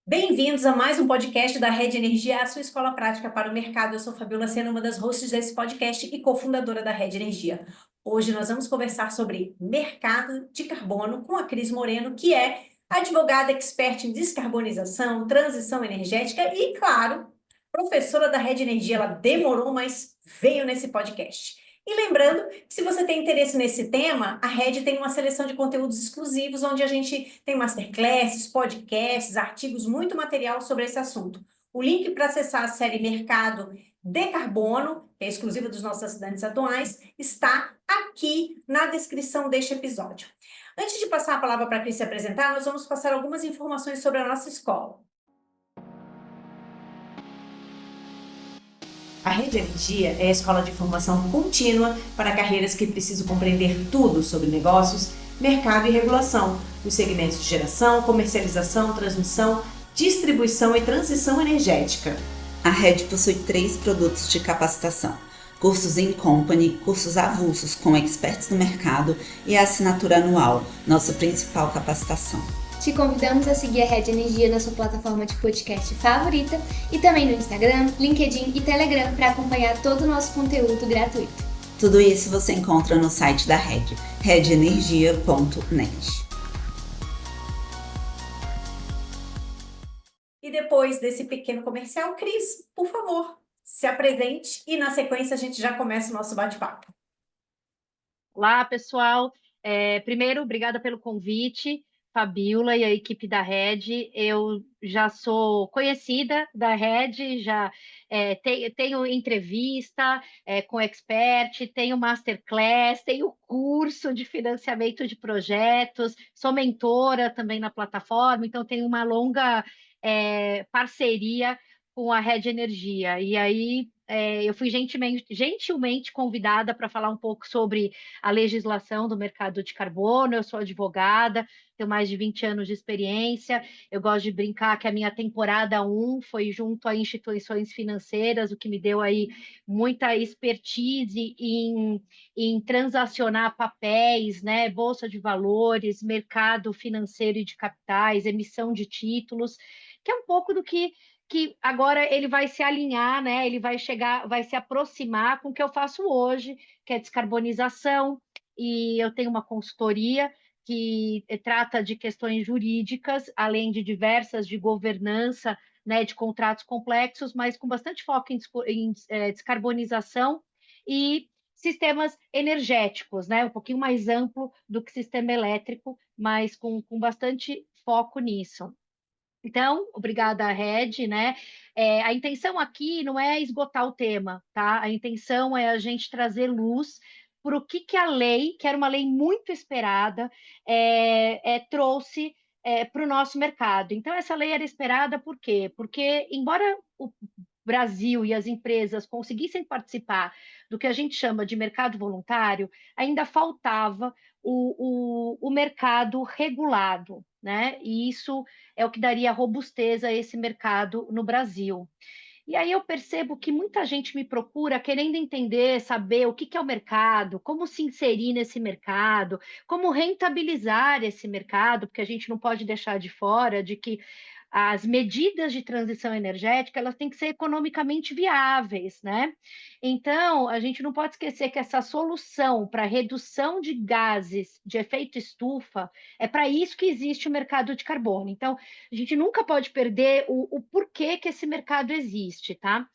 Bem-vindos a mais um podcast da Rede Energia, a sua escola prática para o mercado. Eu sou Fabiola Sena, uma das hosts desse podcast e cofundadora da Rede Energia. Hoje nós vamos conversar sobre mercado de carbono com a Cris Moreno, que é advogada expert em descarbonização, transição energética e, claro, professora da Rede Energia. Ela demorou, mas veio nesse podcast. E lembrando que se você tem interesse nesse tema, a Rede tem uma seleção de conteúdos exclusivos, onde a gente tem masterclasses, podcasts, artigos, muito material sobre esse assunto. O link para acessar a série Mercado de Carbono, que é exclusiva dos nossos assinantes atuais, está aqui na descrição deste episódio. Antes de passar a palavra para a Cris se apresentar, nós vamos passar algumas informações sobre a nossa escola. A Rede Energia é a escola de formação contínua para carreiras que precisam compreender tudo sobre negócios, mercado e regulação, os segmentos de geração, comercialização, transmissão, distribuição e transição energética. A Rede possui 3 produtos de capacitação: cursos in company, cursos avulsos com experts no mercado e a assinatura anual, nossa principal capacitação. Te convidamos a seguir a Rede Energia na sua plataforma de podcast favorita e também no Instagram, LinkedIn e Telegram para acompanhar todo o nosso conteúdo gratuito. Tudo isso você encontra no site da Rede, redenergia.net. E depois desse pequeno comercial, Cris, por favor, se apresente e na sequência a gente já começa o nosso bate-papo. Olá, pessoal. Primeiro, obrigada pelo convite, Fabiola e a equipe da Rede. Eu já sou conhecida da Rede, já tenho entrevista com expert, tenho masterclass, tenho curso de financiamento de projetos, sou mentora também na plataforma, então tenho uma longa parceria com a Rede Energia. E aí eu fui gentilmente convidada para falar um pouco sobre a legislação do mercado de carbono. Eu sou advogada, tenho mais de 20 anos de experiência. Eu gosto de brincar que a minha temporada 1 foi junto a instituições financeiras, o que me deu aí muita expertise em transacionar papéis, né, bolsa de valores, mercado financeiro e de capitais, emissão de títulos, que é um pouco do que agora ele vai se alinhar, né? Ele vai chegar, vai se aproximar com o que eu faço hoje, que é descarbonização, e eu tenho uma consultoria que trata de questões jurídicas, além de diversas de governança, né, de contratos complexos, mas com bastante foco em descarbonização e sistemas energéticos, né, um pouquinho mais amplo do que sistema elétrico, mas com bastante foco nisso. Então, obrigada, Red, né? A intenção aqui não é esgotar o tema, tá? A intenção é a gente trazer luz para o que a lei, que era uma lei muito esperada, trouxe para o nosso mercado. Então, essa lei era esperada por quê? Porque, embora o Brasil e as empresas conseguissem participar do que a gente chama de mercado voluntário, ainda faltava o mercado regulado, né? E isso é o que daria robustez a esse mercado no Brasil. E aí eu percebo que muita gente me procura querendo entender, saber o que é o mercado, como se inserir nesse mercado, como rentabilizar esse mercado, porque a gente não pode deixar de fora de que as medidas de transição energética elas têm que ser economicamente viáveis, né? Então, a gente não pode esquecer que essa solução para redução de gases de efeito estufa é para isso que existe o mercado de carbono. Então, a gente nunca pode perder o porquê que esse mercado existe, tá?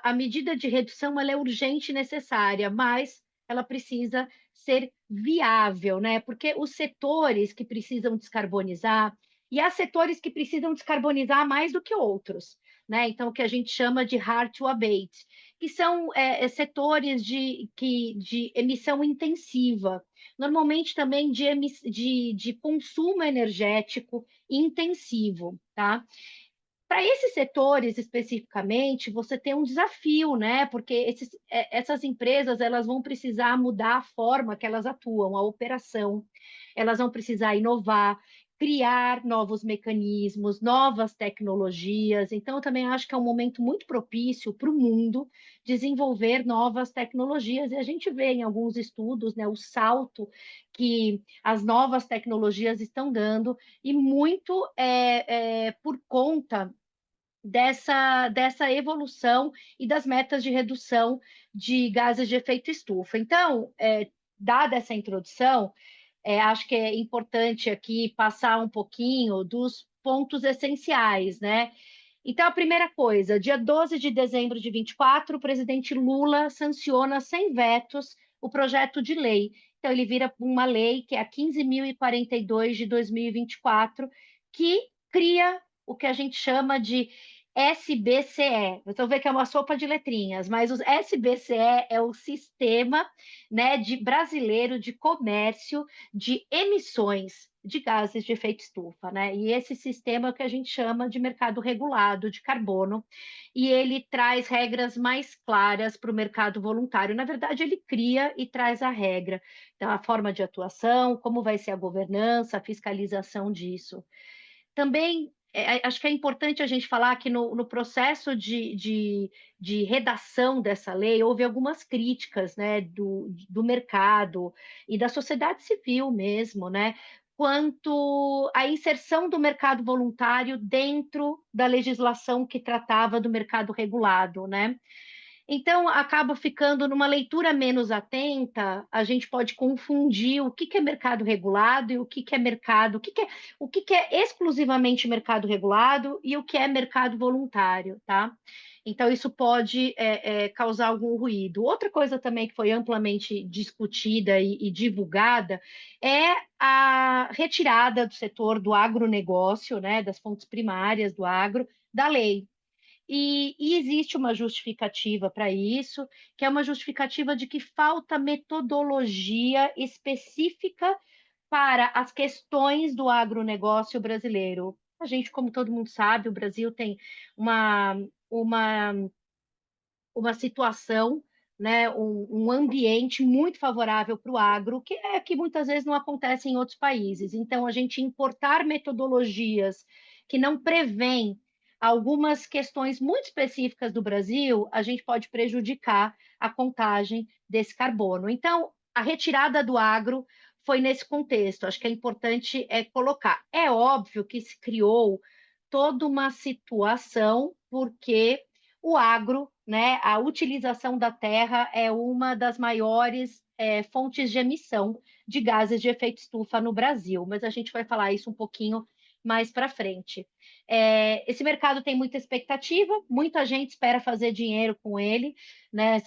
A medida de redução ela é urgente e necessária, mas ela precisa ser viável, né? Porque os setores que precisam descarbonizar, e há setores que precisam descarbonizar mais do que outros, né? Então, o que a gente chama de hard to abate, que são setores de emissão intensiva, normalmente também de consumo energético intensivo, tá? Para esses setores especificamente, você tem um desafio, né? Porque essas empresas elas vão precisar mudar a forma que elas atuam, a operação, elas vão precisar inovar, criar novos mecanismos, novas tecnologias. Então, eu também acho que é um momento muito propício para o mundo desenvolver novas tecnologias. E a gente vê em alguns estudos, né, o salto que as novas tecnologias estão dando, e muito por conta dessa evolução e das metas de redução de gases de efeito estufa. Então, dada essa introdução, acho que é importante aqui passar um pouquinho dos pontos essenciais, né? Então, a primeira coisa, dia 12 de dezembro de 24, o presidente Lula sanciona sem vetos o projeto de lei. Então, ele vira uma lei que é a 15.042 de 2024, que cria o que a gente chama de SBCE. Então, vê que é uma sopa de letrinhas, mas o SBCE é o Sistema, né, brasileiro de comércio de emissões de gases de efeito estufa, né? E esse sistema é o que a gente chama de mercado regulado de carbono, e ele traz regras mais claras para o mercado voluntário. Na verdade, ele cria e traz a regra, então, a forma de atuação, como vai ser a governança, a fiscalização disso. Também acho que é importante a gente falar que no processo de redação dessa lei houve algumas críticas, né, do mercado e da sociedade civil mesmo, né, quanto à inserção do mercado voluntário dentro da legislação que tratava do mercado regulado, né? Então, acaba ficando numa leitura menos atenta, a gente pode confundir o que que é mercado regulado e o que que é mercado, o que que é exclusivamente mercado regulado e o que é mercado voluntário, tá? Então, isso pode causar algum ruído. Outra coisa também que foi amplamente discutida e divulgada é a retirada do setor do agronegócio, né, das fontes primárias do agro, da lei. E existe uma justificativa para isso, que é uma justificativa de que falta metodologia específica para as questões do agronegócio brasileiro. A gente, como todo mundo sabe, o Brasil tem uma, uma, uma situação, né, um ambiente muito favorável para o agro, que muitas vezes não acontece em outros países. Então, a gente importar metodologias que não prevêem algumas questões muito específicas do Brasil, a gente pode prejudicar a contagem desse carbono. Então, a retirada do agro foi nesse contexto. Acho que é importante colocar. É óbvio que se criou toda uma situação, porque o agro, né, a utilização da terra é uma das maiores fontes de emissão de gases de efeito estufa no Brasil, mas a gente vai falar isso um pouquinho mais para frente. Esse mercado tem muita expectativa, muita gente espera fazer dinheiro com ele, né,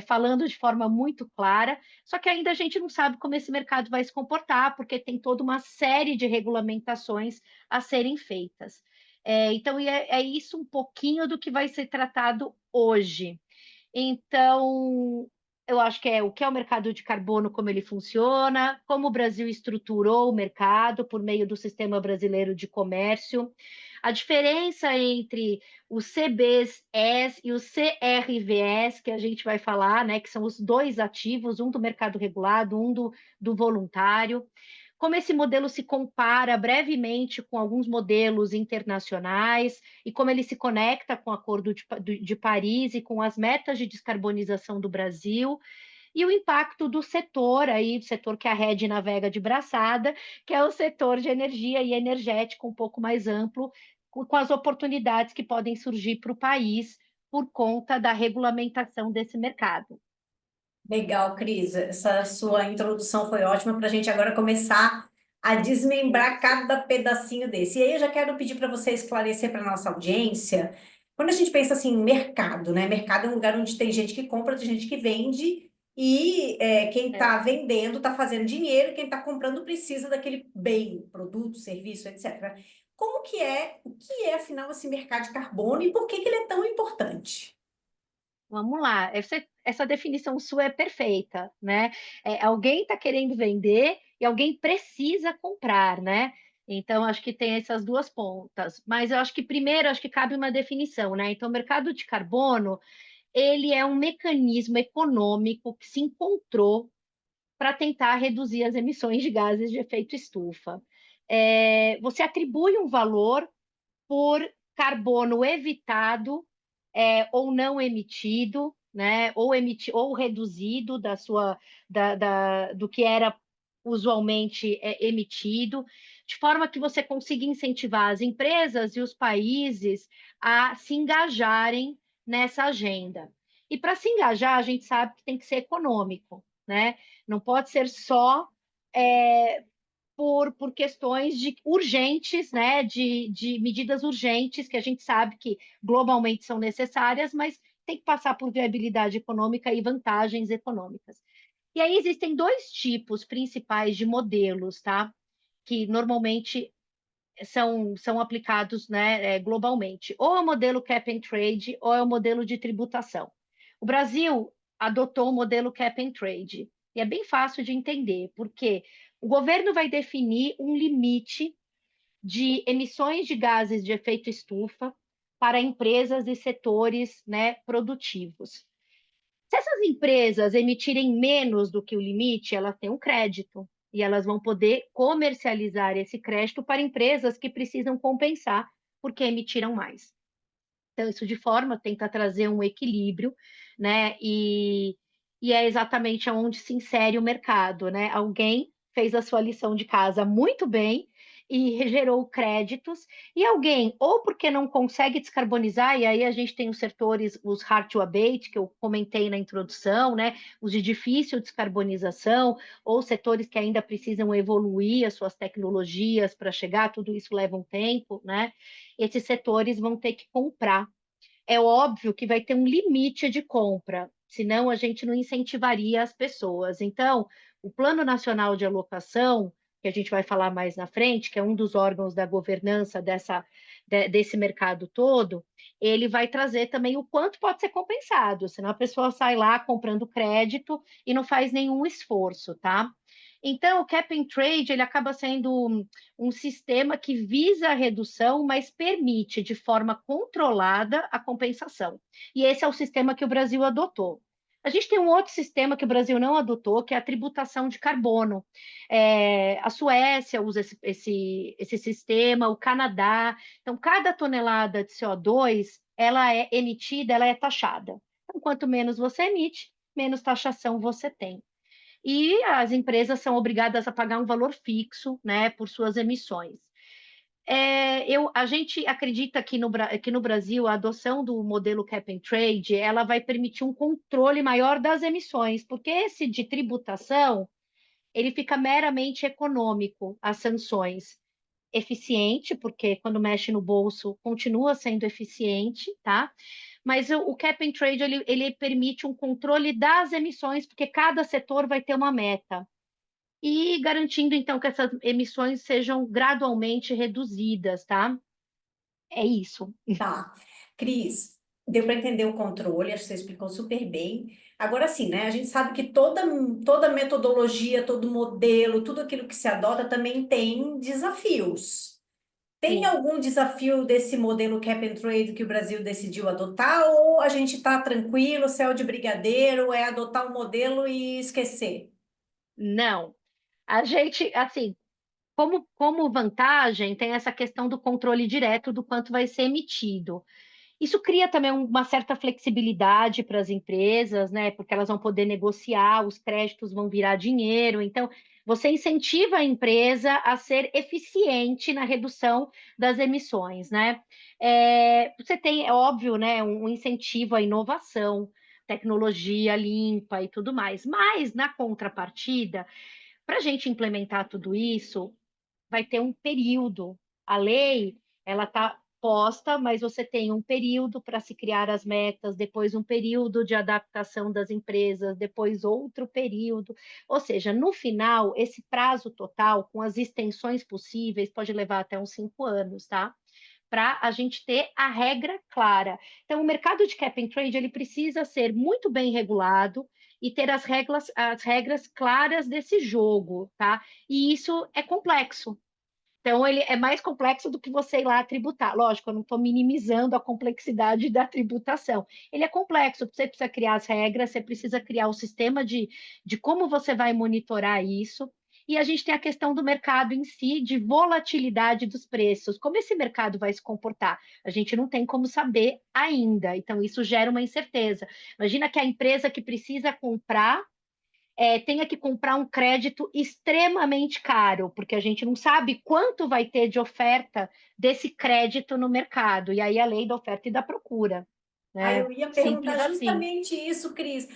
falando de forma muito clara, só que ainda a gente não sabe como esse mercado vai se comportar, porque tem toda uma série de regulamentações a serem feitas. Então, é isso um pouquinho do que vai ser tratado hoje. Então, eu acho que é o que é o mercado de carbono, como ele funciona, como o Brasil estruturou o mercado por meio do Sistema Brasileiro de Comércio, a diferença entre os CBS e os CRVS, que a gente vai falar, né, que são os dois ativos, um do mercado regulado, um do voluntário, como esse modelo se compara brevemente com alguns modelos internacionais e como ele se conecta com o Acordo de Paris e com as metas de descarbonização do Brasil, e o impacto do setor aí, do setor que a Rede navega de braçada, que é o setor de energia e energético um pouco mais amplo, com as oportunidades que podem surgir para o país por conta da regulamentação desse mercado. Legal, Cris. Essa sua introdução foi ótima para a gente agora começar a desmembrar cada pedacinho desse. E aí eu já quero pedir para você esclarecer para a nossa audiência, quando a gente pensa assim, mercado, né? Mercado é um lugar onde tem gente que compra, tem gente que vende, e quem está vendendo está fazendo dinheiro, e quem está comprando precisa daquele bem, produto, serviço, etc. O que é, afinal, esse mercado de carbono e por que ele é tão importante? Vamos lá, essa definição sua é perfeita, né? Alguém está querendo vender e alguém precisa comprar, né? Então, acho que tem essas duas pontas. Mas eu acho que primeiro, acho que cabe uma definição, né? Então, o mercado de carbono, ele é um mecanismo econômico que se encontrou para tentar reduzir as emissões de gases de efeito estufa. você atribui um valor por carbono evitado ou não emitido, né? Ou reduzido do que era usualmente emitido, de forma que você consiga incentivar as empresas e os países a se engajarem nessa agenda. E para se engajar, a gente sabe que tem que ser econômico, né? Não pode ser só por questões urgentes, né, de medidas urgentes, que a gente sabe que globalmente são necessárias, mas tem que passar por viabilidade econômica e vantagens econômicas. E aí existem dois tipos principais de modelos, tá? Que normalmente são aplicados, né, globalmente. Ou é o modelo cap and trade, ou é o modelo de tributação. O Brasil adotou o modelo cap and trade. E é bem fácil de entender, porque o governo vai definir um limite de emissões de gases de efeito estufa para empresas e setores, né, produtivos. Se essas empresas emitirem menos do que o limite, elas têm um crédito e elas vão poder comercializar esse crédito para empresas que precisam compensar porque emitiram mais. Então, isso de forma tenta trazer um equilíbrio, né? E é exatamente onde se insere o mercado, né? Alguém fez a sua lição de casa muito bem e gerou créditos, e alguém, ou porque não consegue descarbonizar, e aí a gente tem os setores, os hard to abate, que eu comentei na introdução, né? Os de difícil descarbonização, ou setores que ainda precisam evoluir as suas tecnologias para chegar, tudo isso leva um tempo, né? Esses setores vão ter que comprar. É óbvio que vai ter um limite de compra, senão a gente não incentivaria as pessoas. Então, o Plano Nacional de Alocação, que a gente vai falar mais na frente, que é um dos órgãos da governança desse mercado todo, ele vai trazer também o quanto pode ser compensado, senão a pessoa sai lá comprando crédito e não faz nenhum esforço, tá? Então, o cap and trade ele acaba sendo um sistema que visa a redução, mas permite de forma controlada a compensação. E esse é o sistema que o Brasil adotou. A gente tem um outro sistema que o Brasil não adotou, que é a tributação de carbono. A Suécia usa esse sistema, o Canadá. Então, cada tonelada de CO2, ela é emitida, ela é taxada. Então, quanto menos você emite, menos taxação você tem. E as empresas são obrigadas a pagar um valor fixo, né, por suas emissões. A gente acredita que no Brasil a adoção do modelo cap and trade ela vai permitir um controle maior das emissões, porque esse de tributação ele fica meramente econômico, as sanções. Eficiente, porque quando mexe no bolso continua sendo eficiente, tá? Mas o cap and trade ele permite um controle das emissões, porque cada setor vai ter uma meta e garantindo então que essas emissões sejam gradualmente reduzidas, tá? É isso. Tá. Cris, deu para entender o controle, acho que você explicou super bem. Agora sim, né? A gente sabe que toda metodologia, todo modelo, tudo aquilo que se adota também tem desafios. Tem Sim. algum desafio desse modelo cap and trade que o Brasil decidiu adotar, ou a gente está tranquilo, céu de brigadeiro, é adotar um modelo e esquecer? Não. A gente, assim, como vantagem, tem essa questão do controle direto do quanto vai ser emitido. Isso cria também uma certa flexibilidade para as empresas, né? Porque elas vão poder negociar, os créditos vão virar dinheiro. Então, você incentiva a empresa a ser eficiente na redução das emissões, né? Você tem, é óbvio, né, um incentivo à inovação, tecnologia limpa e tudo mais. Mas, na contrapartida, para a gente implementar tudo isso, vai ter um período. A lei, ela está posta, mas você tem um período para se criar as metas, depois um período de adaptação das empresas, depois outro período. Ou seja, no final, esse prazo total, com as extensões possíveis, pode levar até uns 5 anos, tá? Para a gente ter a regra clara. Então, o mercado de cap and trade ele precisa ser muito bem regulado e ter as regras claras desse jogo, tá? E isso é complexo. Então, ele é mais complexo do que você ir lá tributar. Lógico, eu não estou minimizando a complexidade da tributação. Ele é complexo, você precisa criar as regras, você precisa criar o sistema de como você vai monitorar isso. E a gente tem a questão do mercado em si, de volatilidade dos preços. Como esse mercado vai se comportar? A gente não tem como saber ainda. Então, isso gera uma incerteza. Imagina que a empresa que precisa comprar tenha que comprar um crédito extremamente caro, porque a gente não sabe quanto vai ter de oferta desse crédito no mercado. E aí a lei da oferta e da procura, Aí né? eu ia perguntar Simples assim. justamente isso, Cris.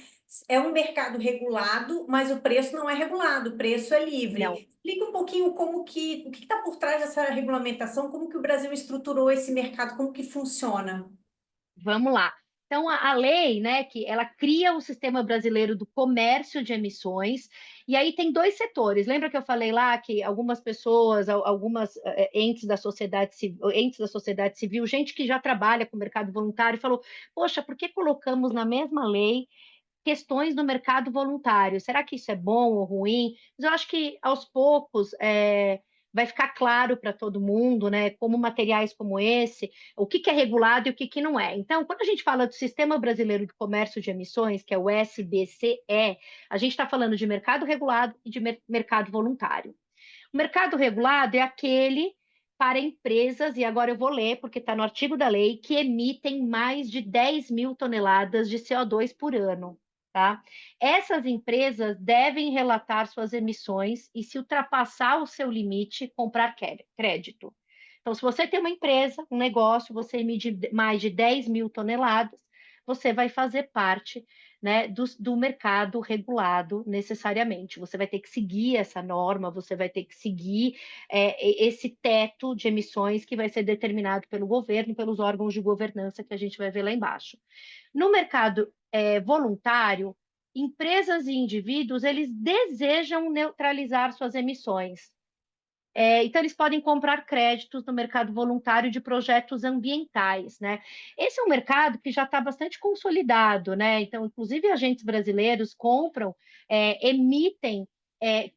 É um mercado regulado, mas o preço não é regulado, o preço é Não. livre. Explica um pouquinho o que está por trás dessa regulamentação, como que o Brasil estruturou esse mercado, como que funciona. Vamos lá. Então, a lei, né, que ela cria o Sistema Brasileiro do Comércio de Emissões, e aí tem dois setores. Lembra que eu falei lá que algumas pessoas, algumas entes da sociedade civil, gente que já trabalha com o mercado voluntário, falou: poxa, por que colocamos na mesma lei questões do mercado voluntário? Será que isso é bom ou ruim? Mas eu acho que aos poucos vai ficar claro para todo mundo, né, como materiais como esse, o que é regulado e o que não é. Então, quando a gente fala do Sistema Brasileiro de Comércio de Emissões, que é o SBCE, a gente está falando de mercado regulado e de mercado voluntário. O mercado regulado é aquele para empresas, e agora eu vou ler, porque está no artigo da lei, que emitem mais de 10 mil toneladas de CO2 por ano. Tá? Essas empresas devem relatar suas emissões e, se ultrapassar o seu limite, comprar crédito. Então, se você tem uma empresa, um negócio, você emite mais de 10 mil toneladas, você vai fazer parte, né, do mercado regulado necessariamente. Você vai ter que seguir essa norma, você vai ter que seguir esse teto de emissões que vai ser determinado pelo governo, pelos órgãos de governança que a gente vai ver lá embaixo. No mercado voluntário, empresas e indivíduos, eles desejam neutralizar suas emissões. Então, eles podem comprar créditos no mercado voluntário de projetos ambientais, né? Esse é um mercado que já está bastante consolidado, né? Então, inclusive, agentes brasileiros compram, emitem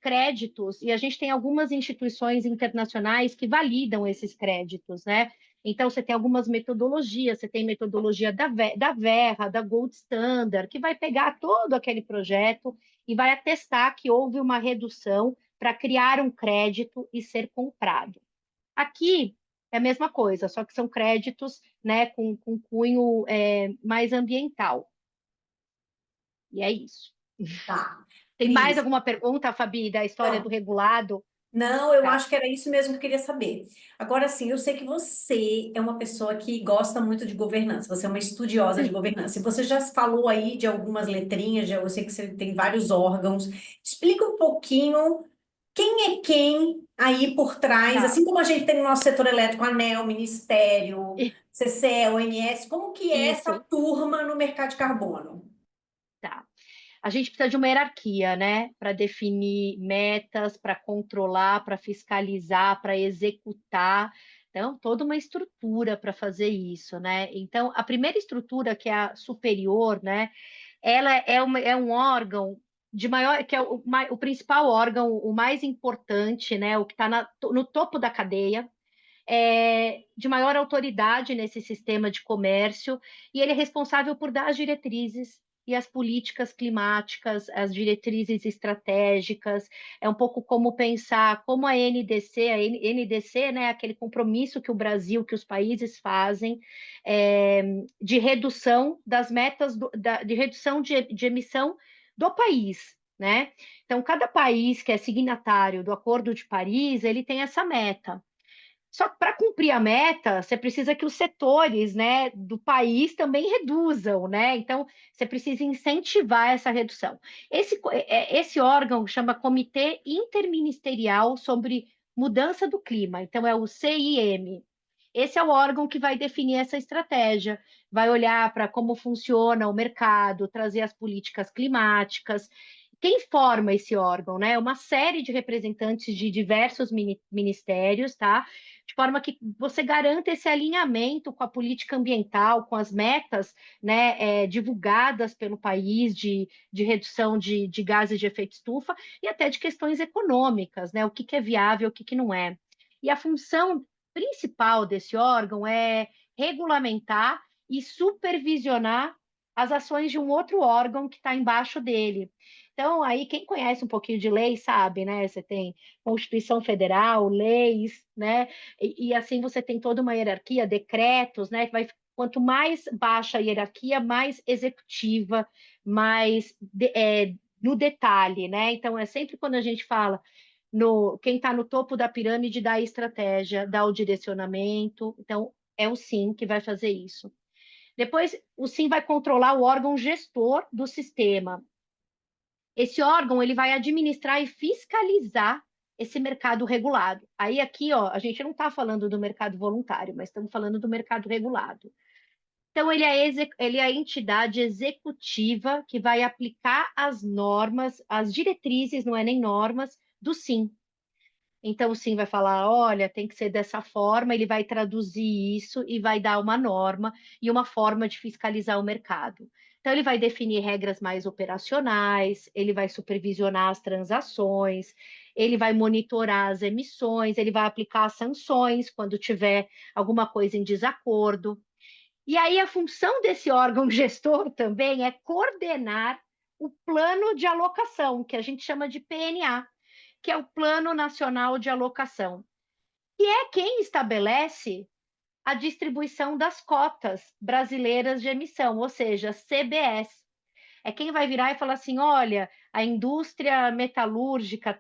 créditos, e a gente tem algumas instituições internacionais que validam esses créditos, né? Então, você tem algumas metodologias, você tem metodologia da Verra, da Gold Standard, que vai pegar todo aquele projeto e vai atestar que houve uma redução para criar um crédito e ser comprado. Aqui é a mesma coisa, só que são créditos, né, com cunho mais ambiental. E é isso. Tá. Tem mais Cris, alguma pergunta, Fabi, da história do não, regulado? não, eu Tá. acho que era isso mesmo que eu queria saber. Agora sim, eu sei que você é uma pessoa que gosta muito de governança, você é uma estudiosa de governança. E você já falou aí de algumas letrinhas, eu sei que você tem vários órgãos. Explica um pouquinho quem é quem aí por trás, Tá. assim como a gente tem no nosso setor elétrico, ANEEL, Ministério, CCE, ONS, como que é essa Isso, turma no mercado de carbono? tá. A gente precisa de uma hierarquia, né, para definir metas, para controlar, para fiscalizar, para executar. Então, toda uma estrutura para fazer isso, né? Então, a primeira estrutura, que é a superior, né, ela é um órgão de maior, que é o principal órgão, o mais importante, né, o que está no topo da cadeia, de maior autoridade nesse sistema de comércio, e ele é responsável por dar as diretrizes e as políticas climáticas, as diretrizes estratégicas. É um pouco como pensar como a NDC, né, aquele compromisso que o Brasil, que os países fazem, de redução das metas, de redução de emissão do país, né? Então, cada país que é signatário do Acordo de Paris, ele tem essa meta. Só que para cumprir a meta, você precisa que os setores, né, do país também reduzam, né? Então, você precisa incentivar essa redução. Esse órgão chama Comitê Interministerial sobre Mudança do Clima, então é o CIM. Esse é o órgão que vai definir essa estratégia, vai olhar para como funciona o mercado, trazer as políticas climáticas. Quem forma esse órgão, né? Uma série de representantes de diversos ministérios, tá? De forma que você garanta esse alinhamento com a política ambiental, com as metas, né, divulgadas pelo país de redução de gases de efeito estufa e até de questões econômicas, né? O que é viável, o que não é. E a função principal desse órgão é regulamentar e supervisionar as ações de um outro órgão que está embaixo dele. Então, aí, quem conhece um pouquinho de lei sabe, né? Você tem Constituição Federal, leis, né? E assim você tem toda uma hierarquia, decretos, né? Que vai, quanto mais baixa a hierarquia, mais executiva, mais no detalhe, né? Então, é sempre quando a gente fala no quem está no topo da pirâmide dá a estratégia, dá o direcionamento. Então, é o SIM que vai fazer isso. Depois, o SIM vai controlar o órgão gestor do sistema. Esse órgão ele vai administrar e fiscalizar esse mercado regulado. Aí aqui, ó, a gente não está falando do mercado voluntário, mas estamos falando do mercado regulado. Então, ele é a entidade executiva que vai aplicar as normas, as diretrizes, não é nem normas, do SIM. Então, o SIM vai falar: olha, tem que ser dessa forma, ele vai traduzir isso e vai dar uma norma e uma forma de fiscalizar o mercado. Então, ele vai definir regras mais operacionais, ele vai supervisionar as transações, ele vai monitorar as emissões, ele vai aplicar sanções quando tiver alguma coisa em desacordo. E aí, a função desse órgão gestor também é coordenar o plano de alocação, que a gente chama de PNA, que é o Plano Nacional de Alocação, e é quem estabelece a distribuição das cotas brasileiras de emissão, ou seja, CBS. É quem vai virar e falar assim: olha, a indústria metalúrgica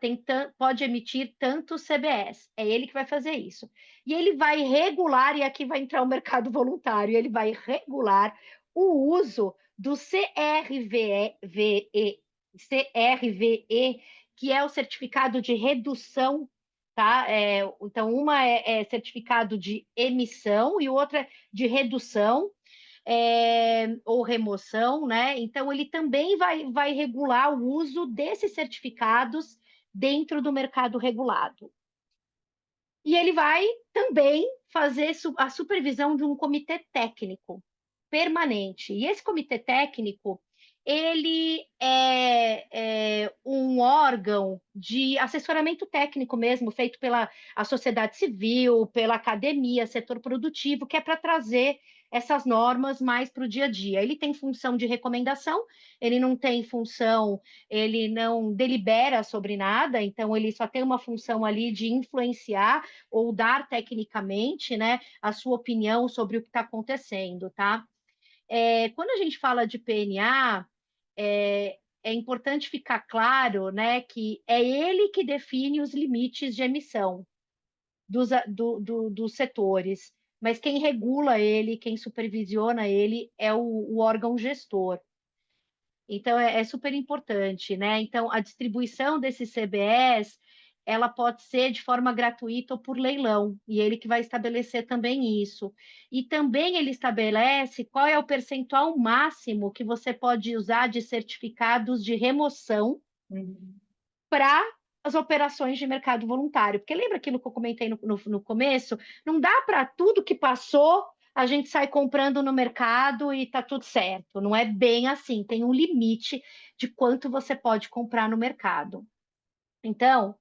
pode emitir tanto CBS. É ele que vai fazer isso. E ele vai regular, e aqui vai entrar o mercado voluntário, ele vai regular o uso do CRVE, que é o certificado de redução, tá? Então, uma é certificado de emissão e outra é de redução, ou remoção, né? Então, ele também vai regular o uso desses certificados dentro do mercado regulado. E ele vai também fazer a supervisão de um comitê técnico permanente. E esse comitê técnico, ele é um órgão de assessoramento técnico mesmo, feito pela a sociedade civil, pela academia, setor produtivo, que é para trazer essas normas mais para o dia a dia. Ele tem função de recomendação, ele não tem função, ele não delibera sobre nada, então ele só tem uma função ali de influenciar ou dar tecnicamente, né, a sua opinião sobre o que está acontecendo, tá? Quando a gente fala de PNA, é importante ficar claro, né, que é ele que define os limites de emissão dos setores, mas quem regula ele, quem supervisiona ele é o órgão gestor. Então, é super importante, né? Então, a distribuição desses CBS, ela pode ser de forma gratuita ou por leilão, e ele que vai estabelecer também isso. E também ele estabelece qual é o percentual máximo que você pode usar de certificados de remoção para as operações de mercado voluntário. Porque lembra aquilo que eu comentei no começo? Não dá para tudo que passou a gente sai comprando no mercado e está tudo certo. Não é bem assim, tem um limite de quanto você pode comprar no mercado. Então,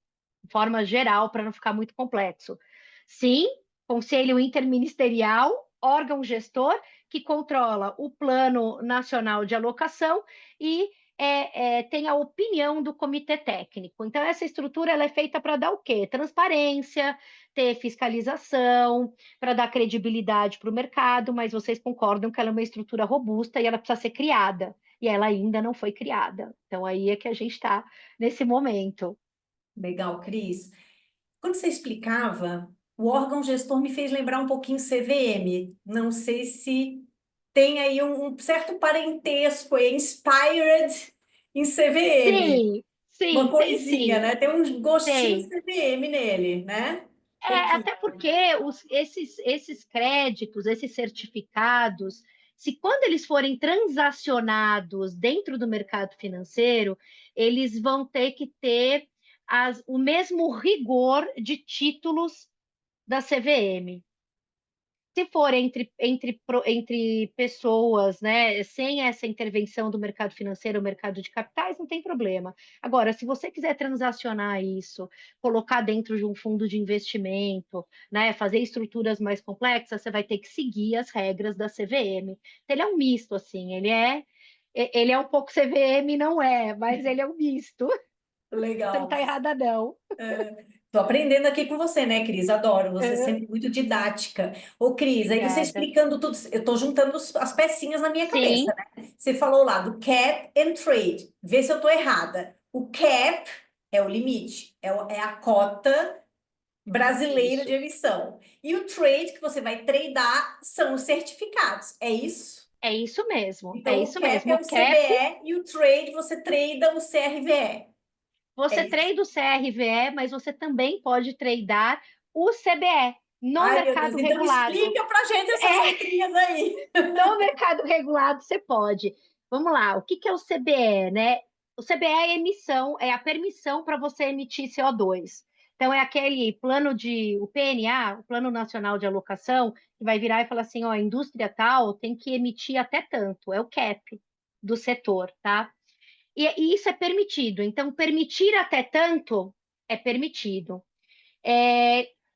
de forma geral, para não ficar muito complexo. Sim, Conselho Interministerial, órgão gestor que controla o Plano Nacional de Alocação e tem a opinião do comitê técnico. Então, essa estrutura ela é feita para dar o quê? Transparência, ter fiscalização, para dar credibilidade para o mercado, mas vocês concordam que ela é uma estrutura robusta e ela precisa ser criada, e ela ainda não foi criada. Então, aí é que a gente está nesse momento. Legal, Cris. Quando você explicava, o órgão gestor me fez lembrar um pouquinho CVM. Não sei se tem aí um certo parentesco, é inspired em CVM. Sim, Uma sim, tem coisinha, sim, né? Tem um gostinho tem. CVM nele, né? Pouquinho. Até porque esses créditos, esses certificados, se quando eles forem transacionados dentro do mercado financeiro, eles vão ter que ter o mesmo rigor de títulos da CVM. Se for entre pessoas, né, sem essa intervenção do mercado financeiro, o mercado de capitais, não tem problema. Agora, se você quiser transacionar isso, colocar dentro de um fundo de investimento, né, fazer estruturas mais complexas, você vai ter que seguir as regras da CVM. Ele é um misto, assim, ele é um pouco CVM, não é, mas ele é um misto. Você não Legal. está errada, não. Tô aprendendo aqui com você, né, Cris? Adoro. Você é É, sempre muito didática. Ô, Cris, aí você obrigada. explicando tudo, eu tô juntando as pecinhas na minha cabeça, Sim, né? Você falou lá do cap and trade. Vê se eu tô errada. O cap é o limite, é a cota brasileira de isso. emissão. E o trade que você vai tradear são os certificados. É isso? É isso mesmo, é Então, o isso cap mesmo. é O o cap, CBE e o trade você trada o CRVE. É você isso. trade o CRVE, mas você também pode tradar o CBE no Ai, meu Deus. mercado Então, regulado. explica pra gente essas É, letrinhas aí. no mercado regulado você pode. Vamos lá, o que que é o CBE, né? O CBE é a emissão, é a permissão para você emitir CO2. Então, é aquele plano o PNA, o Plano Nacional de Alocação, que vai virar e falar assim, ó, a indústria tal tem que emitir até tanto, é o cap do setor, tá? E isso é permitido. Então, permitir até tanto é permitido.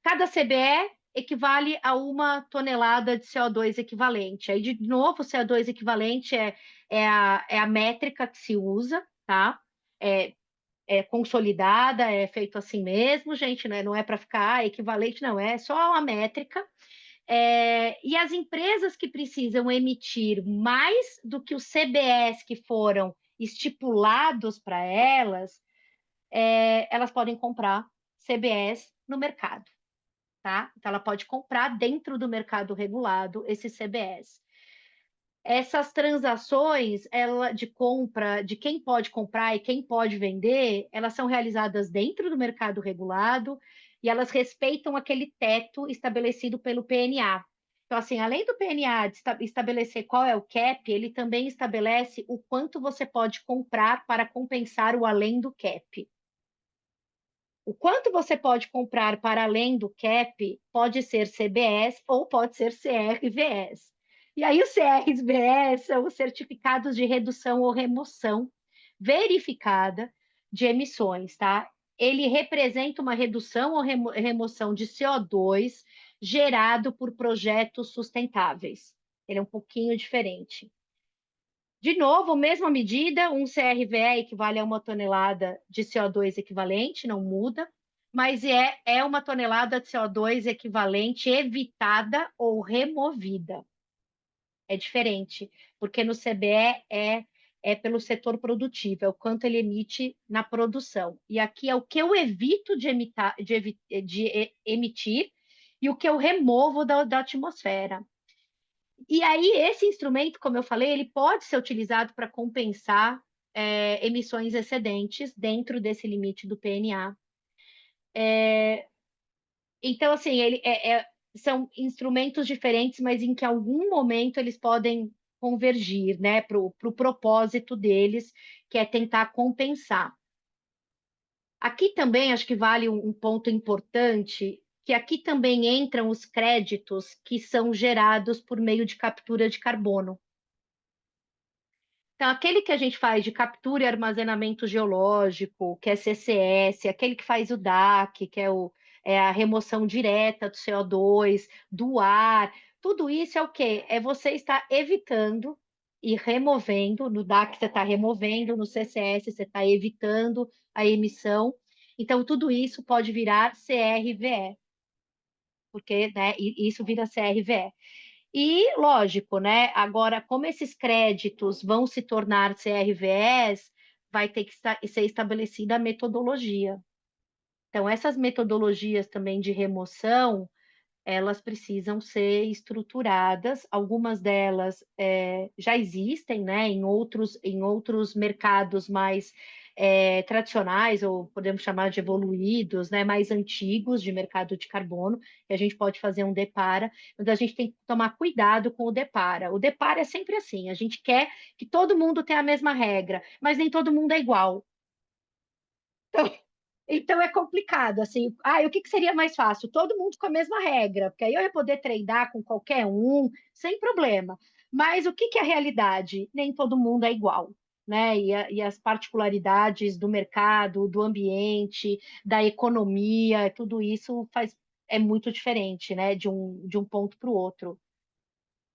Cada CBE equivale a 1 tonelada de CO2 equivalente. Aí, de novo, o CO2 equivalente é a métrica que se usa, tá? É, é consolidada, é feito assim mesmo, gente, né? Não é para ficar equivalente, não, é só uma métrica. E as empresas que precisam emitir mais do que os CBS que foram estipulados para elas, elas podem comprar CBS no mercado, tá? Então, ela pode comprar dentro do mercado regulado esses CBS. Essas transações de compra, de quem pode comprar e quem pode vender, elas são realizadas dentro do mercado regulado e elas respeitam aquele teto estabelecido pelo PNA. Então, assim, além do PNA estabelecer qual é o cap, ele também estabelece o quanto você pode comprar para compensar o além do cap. O quanto você pode comprar para além do cap pode ser CBS ou pode ser CRVS. E aí, os CRVS são os certificados de redução ou remoção verificada de emissões, tá? Ele representa uma redução ou remoção de CO2 gerado por projetos sustentáveis. Ele é um pouquinho diferente. De novo, mesma medida, um CRVE equivale a 1 tonelada de CO2 equivalente, não muda, mas é 1 tonelada de CO2 equivalente evitada ou removida. É diferente, porque no CBE é pelo setor produtivo, é o quanto ele emite na produção. E aqui é o que eu evito de emitir e o que eu removo da atmosfera. E aí, esse instrumento, como eu falei, ele pode ser utilizado para compensar emissões excedentes dentro desse limite do PNA. Então, assim, são instrumentos diferentes, mas em que algum momento eles podem convergir, né, para o propósito deles, que é tentar compensar. Aqui também acho que vale um ponto importante, que aqui também entram os créditos que são gerados por meio de captura de carbono. Então, aquele que a gente faz de captura e armazenamento geológico, que é CCS, aquele que faz o DAC, que é a remoção direta do CO2, do ar, tudo isso é o quê? É você estar evitando e removendo, no DAC você está removendo, no CCS você está evitando a emissão. Então, tudo isso pode virar CRVE, porque, né, isso vira CRVE. E, lógico, né? Agora, como esses créditos vão se tornar CRVEs, vai ter que ser estabelecida a metodologia. Então, essas metodologias também de remoção, elas precisam ser estruturadas. Algumas delas já existem, né, em outros mercados mais tradicionais, ou podemos chamar de evoluídos, né, mais antigos de mercado de carbono, que a gente pode fazer um depara, mas a gente tem que tomar cuidado com o depara. O depara é sempre assim, a gente quer que todo mundo tenha a mesma regra, mas nem todo mundo é igual. Então é complicado, assim, o que seria mais fácil? Todo mundo com a mesma regra, porque aí eu ia poder treinar com qualquer um, sem problema. Mas o que é a realidade? Nem todo mundo é igual, né? E as particularidades do mercado, do ambiente, da economia, tudo isso é muito diferente, né? De um ponto para o outro.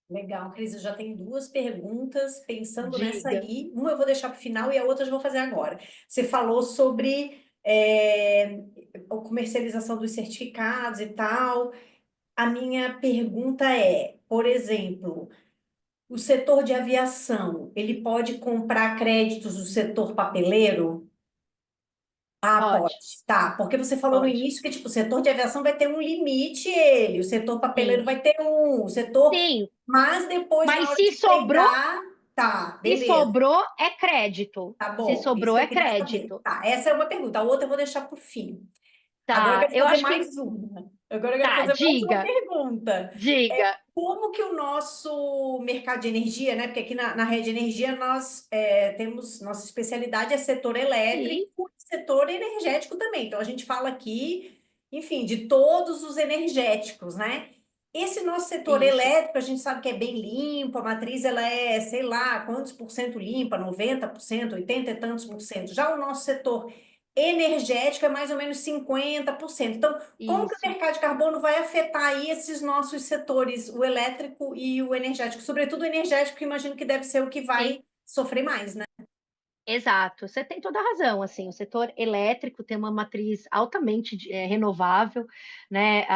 Legal, Cris, eu já tenho duas perguntas pensando nessa Diga. aí. Uma eu vou deixar para o final e a outra eu vou fazer agora. Você falou sobre a comercialização dos certificados e tal. A minha pergunta é, por exemplo, o setor de aviação, ele pode comprar créditos do setor papeleiro? Ah, pode. Pode, Tá, porque você falou no pode. início que tipo, o setor de aviação vai ter um limite, ele, o setor papeleiro Sim. vai ter um, o setor. Sim, Mas depois, na mas hora se de sobrou, treinar, tá, se beleza. sobrou é crédito. Tá Se bom, isso sobrou que é eu queria saber. crédito. Tá, essa é uma pergunta. A outra eu vou deixar para o fim. Agora eu Tá, quero eu fazer acho que. mais uma. Agora eu quero Tá, fazer mais uma diga, pergunta. diga. Como que o nosso mercado de energia, né? Porque aqui na rede de energia nós temos, nossa especialidade é setor Sim, elétrico e setor energético também. Então a gente fala aqui, enfim, de todos os energéticos, né? Esse nosso setor isso. elétrico, a gente sabe que é bem limpo, a matriz ela é, sei lá, quantos por cento limpa, 90%, 80 e tantos por cento. Já o nosso setor energético é mais ou menos 50%. Então, como que o Isso. mercado de carbono vai afetar aí esses nossos setores, o elétrico e o energético? Sobretudo o energético, que imagino que deve ser o que Sim. vai sofrer mais, né? Exato, você tem toda a razão, assim, o setor elétrico tem uma matriz altamente renovável, né?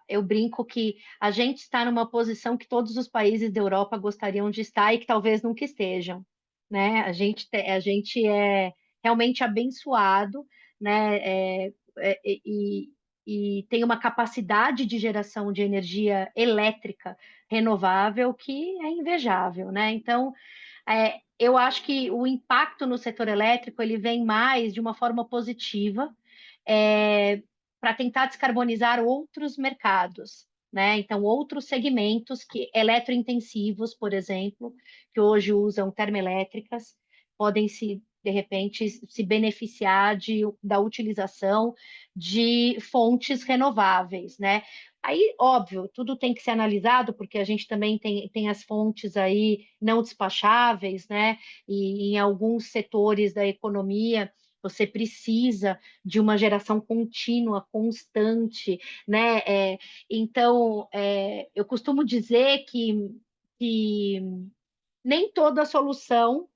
Eu brinco que a gente está numa posição que todos os países da Europa gostariam de estar e que talvez nunca estejam, né? A gente é realmente abençoado, né? É, e tem uma capacidade de geração de energia elétrica renovável que é invejável, né? Então, eu acho que o impacto no setor elétrico ele vem mais de uma forma positiva, para tentar descarbonizar outros mercados, né? Então, outros segmentos que eletrointensivos, por exemplo, que hoje usam termoelétricas, podem de repente, se beneficiar da utilização de fontes renováveis, né? Aí, óbvio, tudo tem que ser analisado, porque a gente também tem as fontes aí não despacháveis, né? E em alguns setores da economia, você precisa de uma geração contínua, constante, né? Então, eu costumo dizer que nem toda solução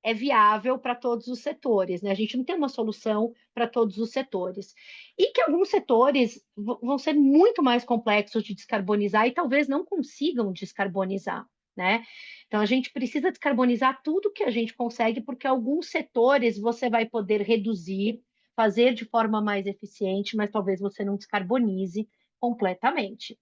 é viável para todos os setores, né? A gente não tem uma solução para todos os setores. E que alguns setores vão ser muito mais complexos de descarbonizar e talvez não consigam descarbonizar, né? Então a gente precisa descarbonizar tudo que a gente consegue, porque alguns setores você vai poder reduzir, fazer de forma mais eficiente, mas talvez você não descarbonize completamente.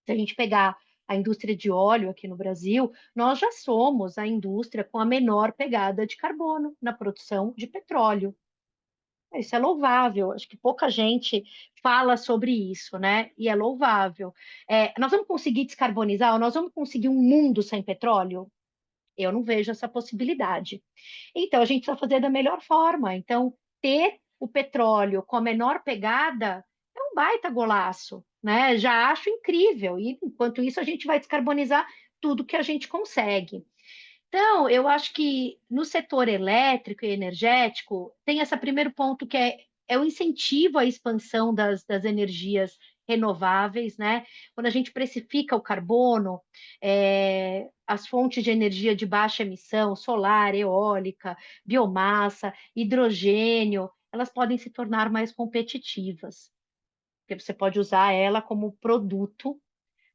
Se a gente pegar a indústria de óleo aqui no Brasil, nós já somos a indústria com a menor pegada de carbono na produção de petróleo. Isso é louvável, acho que pouca gente fala sobre isso, né? E é louvável. Nós vamos conseguir descarbonizar, ou nós vamos conseguir um mundo sem petróleo? Eu não vejo essa possibilidade. Então, a gente precisa fazer da melhor forma. Então, ter o petróleo com a menor pegada é um baita golaço, né? Já acho incrível. E, enquanto isso, a gente vai descarbonizar tudo que a gente consegue. Então, eu acho que no setor elétrico e energético, tem esse primeiro ponto que é o incentivo à expansão das energias renováveis, né? Quando a gente precifica o carbono, as fontes de energia de baixa emissão, solar, eólica, biomassa, hidrogênio, elas podem se tornar mais competitivas, porque você pode usar ela como produto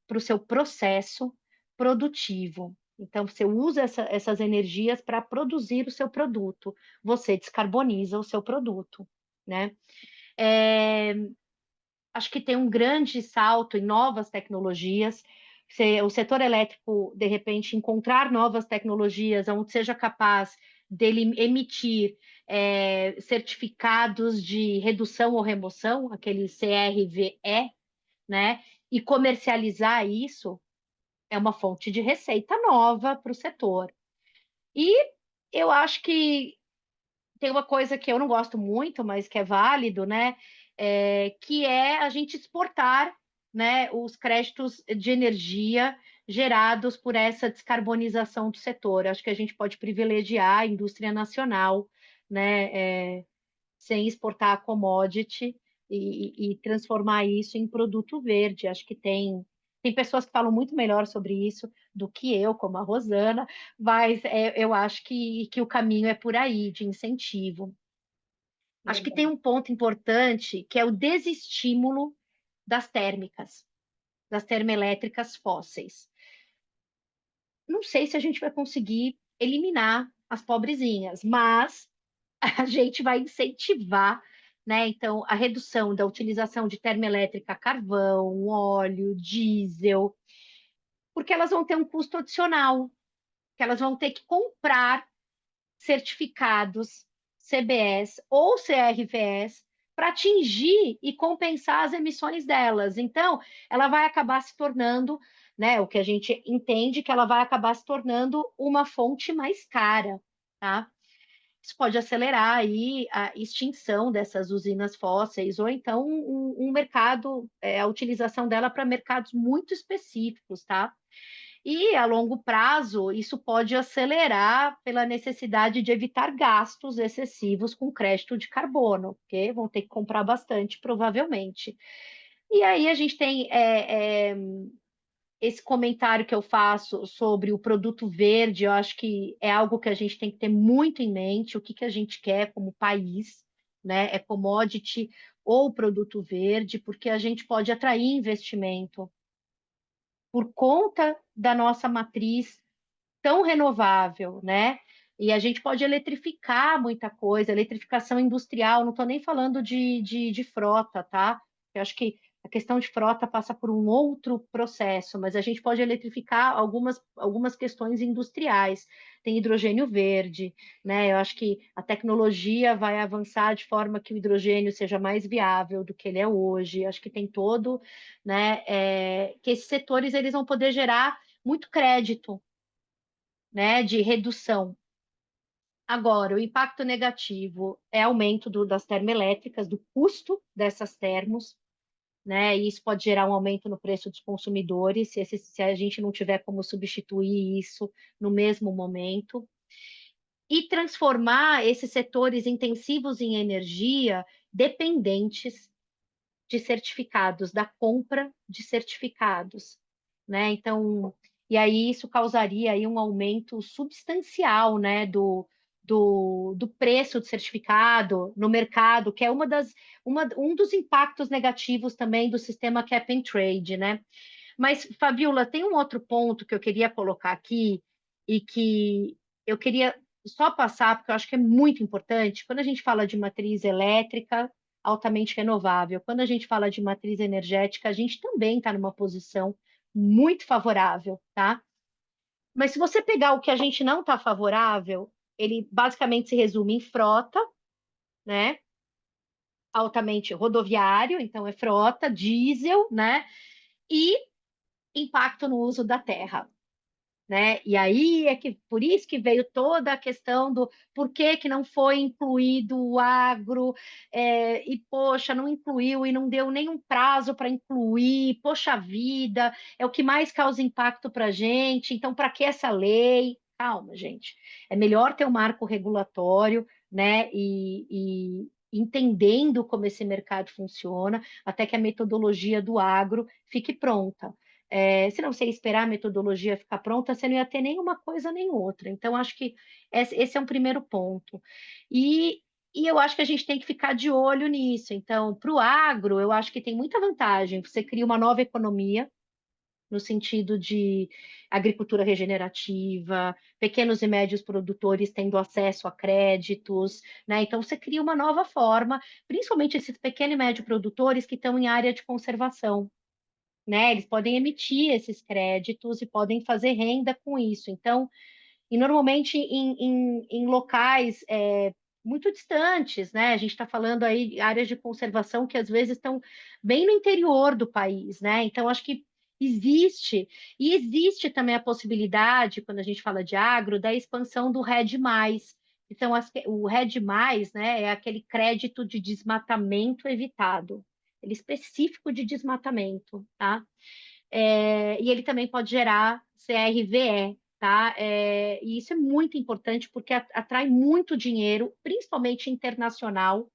para o seu processo produtivo. Então, você usa essas energias para produzir o seu produto, você descarboniza o seu produto, né? É, acho que tem um grande salto em novas tecnologias. O setor elétrico, de repente, encontrar novas tecnologias onde seja capaz dele emitir certificados de redução ou remoção, aquele CRVE, né? E comercializar isso é uma fonte de receita nova para o setor. E eu acho que tem uma coisa que eu não gosto muito, mas que é válido, né? Que é a gente exportar, né, os créditos de energia gerados por essa descarbonização do setor. Acho que a gente pode privilegiar a indústria nacional, né, sem exportar a commodity e transformar isso em produto verde. Acho que tem pessoas que falam muito melhor sobre isso do que eu, como a Rosana, mas eu acho que o caminho é por aí, de incentivo. Acho que tem Legal. um ponto importante que é o desestímulo das térmicas, das termoelétricas fósseis. Não sei se a gente vai conseguir eliminar as pobrezinhas, mas a gente vai incentivar, né? Então, a redução da utilização de termoelétrica a carvão, óleo, diesel, porque elas vão ter um custo adicional, que elas vão ter que comprar certificados CBS ou CRVS para atingir e compensar as emissões delas. Então, ela vai acabar se tornando, né, o que a gente entende que ela vai acabar se tornando uma fonte mais cara, tá? Isso pode acelerar aí a extinção dessas usinas fósseis, ou então um mercado, a utilização dela para mercados muito específicos, tá? E a longo prazo, isso pode acelerar pela necessidade de evitar gastos excessivos com crédito de carbono, porque vão ter que comprar bastante, provavelmente. E aí a gente tem esse comentário que eu faço sobre o produto verde, eu acho que é algo que a gente tem que ter muito em mente, o que que a gente quer como país, né? É commodity ou produto verde, porque a gente pode atrair investimento por conta da nossa matriz tão renovável, né? E a gente pode eletrificar muita coisa, eletrificação industrial, não estou nem falando de frota, tá? Eu acho que a questão de frota passa por um outro processo, mas a gente pode eletrificar algumas questões industriais. Tem hidrogênio verde, né? Eu acho que a tecnologia vai avançar de forma que o hidrogênio seja mais viável do que ele é hoje. Acho que tem todo, né? Que esses setores eles vão poder gerar muito crédito, né, de redução. Agora, o impacto negativo é aumento das termoelétricas, do custo dessas termos, né? E isso pode gerar um aumento no preço dos consumidores, se a gente não tiver como substituir isso no mesmo momento. E transformar esses setores intensivos em energia dependentes de certificados, da compra de certificados, né? Então, e aí isso causaria aí um aumento substancial, né, do preço do certificado no mercado, que é um dos impactos negativos também do sistema cap and trade, né? Mas, Fabiola, tem um outro ponto que eu queria colocar aqui e que eu queria só passar, porque eu acho que é muito importante. Quando a gente fala de matriz elétrica altamente renovável, quando a gente fala de matriz energética, a gente também está numa posição muito favorável, tá? Mas se você pegar o que a gente não está favorável, ele basicamente se resume em frota, né? Altamente rodoviário, então é frota, diesel, né? E impacto no uso da terra, né? E aí é que por isso que veio toda a questão do por que que não foi incluído o agro, e poxa, não incluiu e não deu nenhum prazo para incluir, poxa vida, é o que mais causa impacto para a gente, então para que essa lei? Calma, gente. É melhor ter um marco regulatório, né? E entendendo como esse mercado funciona, até que a metodologia do agro fique pronta. Se não você esperar a metodologia ficar pronta, você não ia ter nenhuma coisa nem outra. Então, acho que esse é um primeiro ponto. E, e eu acho que a gente tem que ficar de olho nisso. Então, para o agro, eu acho que tem muita vantagem. Você cria uma nova economia, no sentido de agricultura regenerativa, pequenos e médios produtores tendo acesso a créditos, né? Então, você cria uma nova forma, principalmente esses pequenos e médios produtores que estão em área de conservação, né? Eles podem emitir esses créditos e podem fazer renda com isso. Então, e normalmente em locais muito distantes, né? A gente está falando aí de áreas de conservação que às vezes estão bem no interior do país, né? Então, acho que existe também a possibilidade, quando a gente fala de agro, da expansão do RED+, que são o RED+, né, é aquele crédito de desmatamento evitado. Ele é específico de desmatamento, tá? E ele também pode gerar CRVE, tá? E isso é muito importante porque atrai muito dinheiro, principalmente internacional,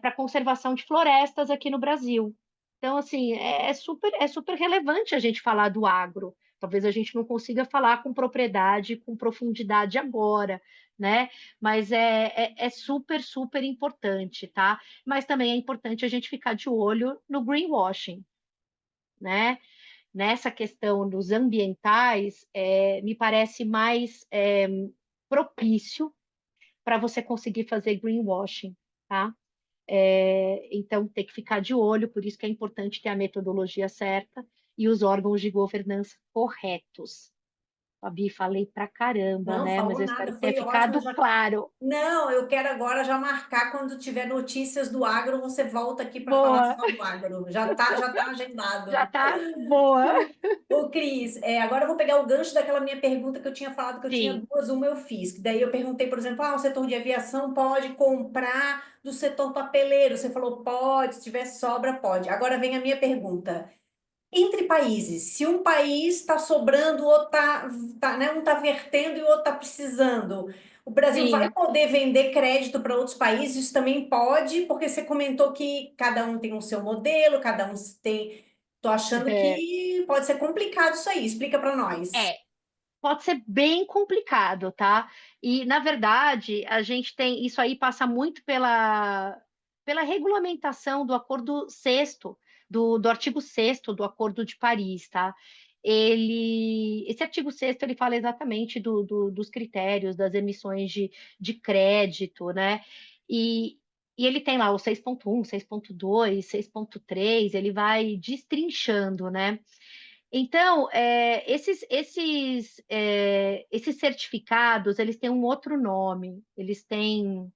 para a conservação de florestas aqui no Brasil. Então, assim, é super relevante a gente falar do agro. Talvez a gente não consiga falar com propriedade, com profundidade agora, né? Mas é super, super importante, tá? Mas também é importante a gente ficar de olho no greenwashing, né? Nessa questão dos ambientais, me parece mais propício para você conseguir fazer greenwashing, tá? Então, tem que ficar de olho, por isso que é importante ter a metodologia certa e os órgãos de governança corretos. Fabi, falei pra caramba, Não né? Mas falou eu espero nada, que tenha foi ótimo. ficado claro. Não, eu quero agora já marcar quando tiver notícias do agro, você volta aqui para falar Boa, só do agro. Já tá já agendado. tá boa. Ô, Cris, agora eu vou pegar o gancho daquela minha pergunta que eu tinha falado que eu tinha Sim, duas, uma eu fiz. Que daí eu perguntei, por exemplo, o setor de aviação pode comprar do setor papeleiro? Você falou, pode, se tiver sobra, pode. Agora vem a minha pergunta. Entre países, se um país está sobrando, o outro né, um está vertendo e o outro está precisando, o Brasil vai sim. poder vender crédito para outros países? Isso também pode, porque você comentou que cada um tem o seu modelo, cada um tem. Estou achando É, que pode ser complicado isso aí. Explica para nós. é, pode ser bem complicado, tá? E, na verdade, a gente tem. Isso aí passa muito pela regulamentação do Acordo Sexto, do artigo sexto do Acordo de Paris, tá? Esse artigo sexto ele fala exatamente dos critérios, das emissões de crédito, né? E, e ele tem lá o 6.1, 6.2, 6.3, ele vai destrinchando, né? Então, esses certificados, eles têm um outro nome, eles têm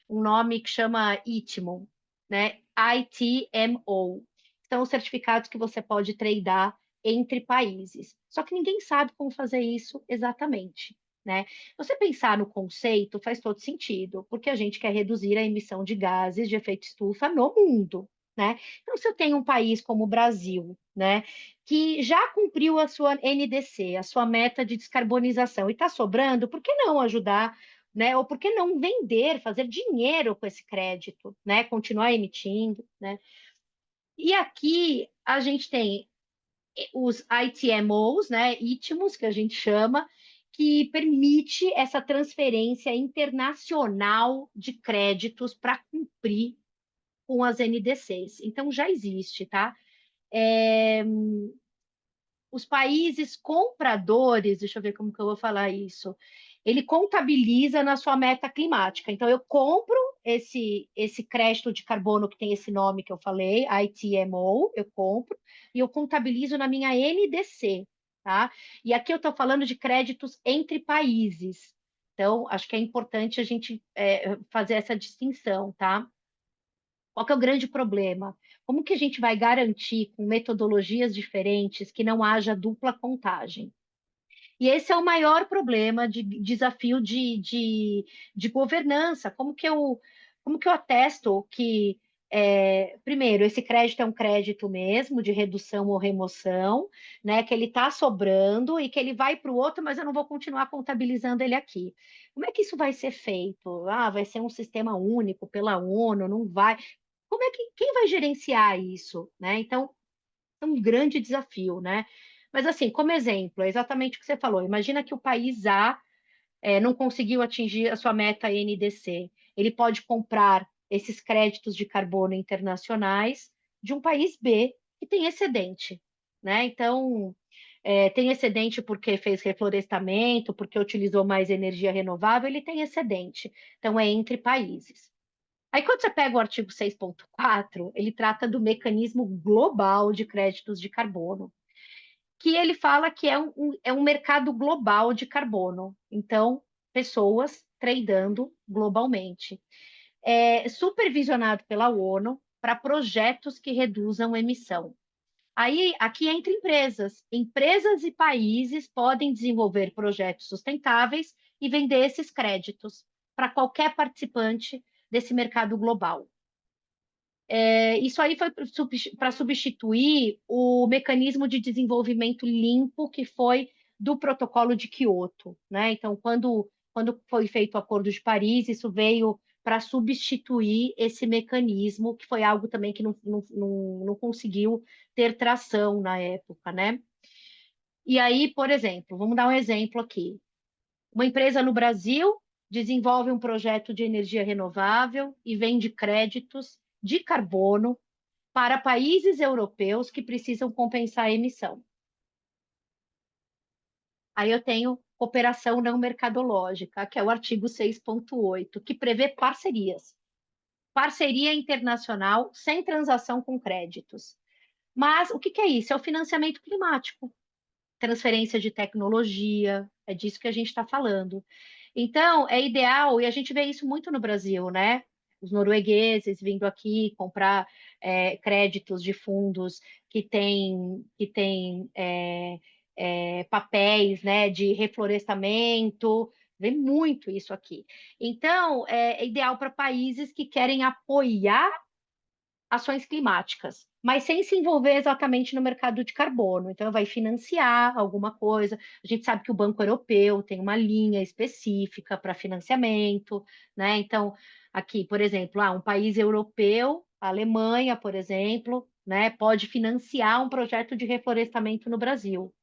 um nome que chama ITMO, né? ITMO. São os certificados que você pode tradear entre países. Só que ninguém sabe como fazer isso exatamente, né? Você pensar no conceito faz todo sentido, porque a gente quer reduzir a emissão de gases de efeito estufa no mundo, né? Então, se eu tenho um país como o Brasil, né, que já cumpriu a sua NDC, a sua meta de descarbonização, e está sobrando, por que não ajudar, né? Ou por que não vender, fazer dinheiro com esse crédito, né? Continuar emitindo, né? E aqui a gente tem os ITMOs, né? ITMOs, que a gente chama, que permite essa transferência internacional de créditos para cumprir com as NDCs. Então já existe, tá? É, os países compradores, deixa eu ver como que eu vou falar isso, ele contabiliza na sua meta climática. Então, eu compro esse crédito de carbono que tem esse nome que eu falei, ITMO, eu compro, e eu contabilizo na minha NDC, tá? E aqui eu estou falando de créditos entre países. Então, acho que é importante a gente fazer essa distinção, tá? Qual que é o grande problema? Como que a gente vai garantir, com metodologias diferentes, que não haja dupla contagem? E esse é o maior problema de desafio de governança. Como que eu atesto que, primeiro, esse crédito é um crédito mesmo, de redução ou remoção, né? Que ele está sobrando e que ele vai para o outro, mas eu não vou continuar contabilizando ele aqui. Como é que isso vai ser feito? Vai ser um sistema único pela ONU? Não vai? Quem vai gerenciar isso, né? Então, é um grande desafio, né? Mas assim, como exemplo, é exatamente o que você falou. Imagina que o país A não conseguiu atingir a sua meta NDC. Ele pode comprar esses créditos de carbono internacionais de um país B que tem excedente, né? Então, tem excedente porque fez reflorestamento, porque utilizou mais energia renovável, ele tem excedente. Então, é entre países. Aí, quando você pega o artigo 6.4, ele trata do mecanismo global de créditos de carbono, que ele fala que é um mercado global de carbono. Então, pessoas tradando globalmente. É supervisionado pela ONU para projetos que reduzam emissão. Aí, aqui entre empresas. Empresas e países podem desenvolver projetos sustentáveis e vender esses créditos. para qualquer participante desse mercado global. Isso aí foi para substituir o mecanismo de desenvolvimento limpo que foi do Protocolo de Quioto, né? Então, quando foi feito o Acordo de Paris, isso veio para substituir esse mecanismo, que foi algo também que não conseguiu ter tração na época, né? E aí, por exemplo, vamos dar um exemplo aqui. Uma empresa no Brasil desenvolve um projeto de energia renovável e vende créditos de carbono para países europeus que precisam compensar a emissão. Aí eu tenho cooperação não mercadológica, que é o artigo 6.8, que prevê parcerias. Parceria internacional sem transação com créditos. Mas o que é isso? É o financiamento climático, transferência de tecnologia, é disso que a gente está falando. Então, é ideal, e a gente vê isso muito no Brasil, né? Os noruegueses vindo aqui comprar créditos de fundos que têm papéis, né, de reflorestamento, vê muito isso aqui. Então, é ideal para países que querem apoiar ações climáticas, mas sem se envolver exatamente no mercado de carbono. Então, vai financiar alguma coisa. A gente sabe que o Banco Europeu tem uma linha específica para financiamento, né? Então, aqui, por exemplo, um país europeu, a Alemanha, por exemplo, né, pode financiar um projeto de reflorestamento no Brasil.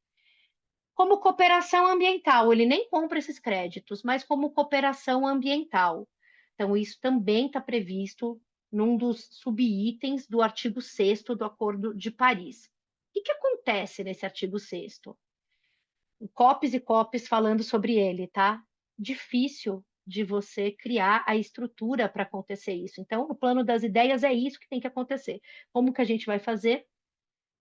Como cooperação ambiental, ele nem compra esses créditos, mas como cooperação ambiental. Então, isso também está previsto num dos subitens do artigo 6º do Acordo de Paris. O que acontece nesse artigo 6º? COPs e COPs falando sobre ele, tá? Difícil de você criar a estrutura para acontecer isso. Então, no plano das ideias é isso que tem que acontecer. Como que a gente vai fazer?